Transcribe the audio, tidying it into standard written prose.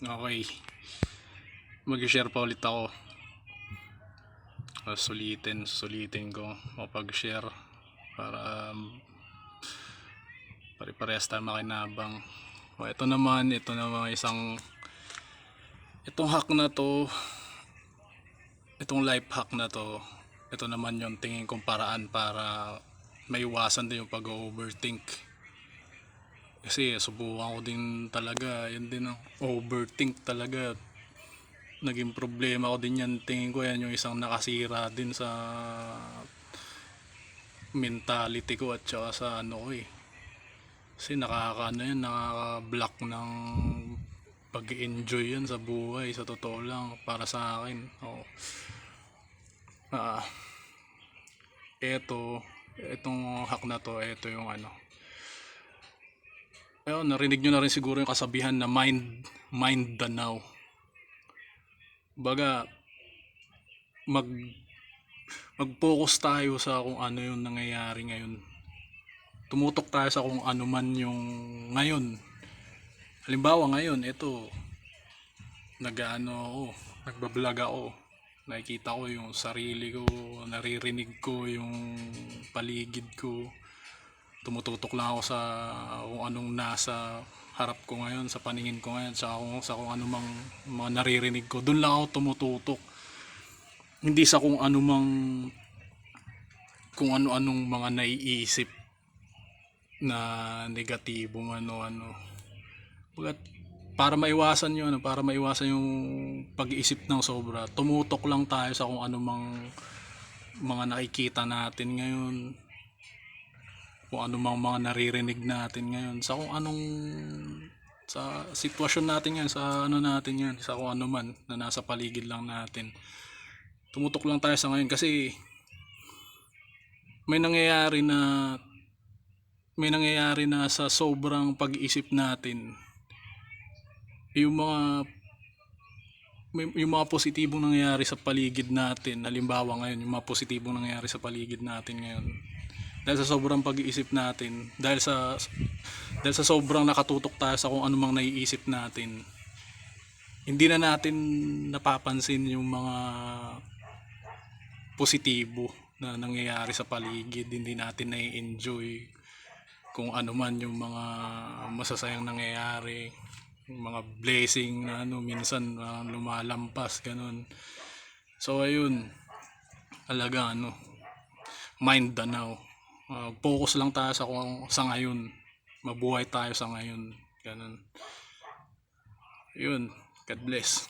Okay, mag-share pa ulit ako. Sulitin ko mapag-share para pare-parehas tayo makinabang. Ito naman itong hack na to, itong life hack na to. Ito naman yung tingin kong paraan para maiwasan din yung pag-overthink. Kasi subukan ko din talaga, yun din ang overthink talaga. Naging problema ko din yan. Tingin ko yan yung isang nakasira din sa mentality ko at saka sa ano ko eh. Kasi nakaka-block ng pag-enjoy yan sa buhay, sa totoo lang, para sa akin. Etong hack na to, ito yung ano. Ayun, narinig nyo na rin siguro yung kasabihan na mind the now. Baga, mag-focus tayo sa kung ano yung nangyayari ngayon. Tumutok tayo sa kung ano man yung ngayon. Halimbawa ngayon, ito, nagbablog ako. Nakikita ko yung sarili ko, naririnig ko yung paligid ko. Tumututok lang ako sa kung anong nasa harap ko ngayon, sa paningin ko ngayon, sa kung ano mang mga naririnig ko. Doon lang ako tumututok. Hindi sa kung ano-anong mga naiisip na negatibong ano-ano. Para maiwasan yung pag-iisip ng sobra, tumutok lang tayo sa kung ano mang mga nakikita natin ngayon, kung ano mang mga naririnig natin ngayon, sa kung anong sa sitwasyon natin yan, sa ano natin yan, sa kung ano man na nasa paligid lang natin. Tumutok lang tayo sa ngayon kasi may nangyayari na sa sobrang pag-iisip natin, yung mga positibong nangyayari sa paligid natin. Halimbawa ngayon, yung mga positibong nangyayari sa paligid natin ngayon, dahil sa sobrang pag-iisip natin, dahil sa sobrang nakatutok tayo sa kung ano mang naiisip natin, hindi na natin napapansin yung mga positibo na nangyayari sa paligid. Hindi natin na-enjoy kung ano man yung mga masasayang nangyayari, yung mga blessing na minsan lumalampas ganun. So ayun, talaga mind the now. Focus lang tayo sa ngayon, mabuhay tayo sa ngayon, ganun. Yun, God bless.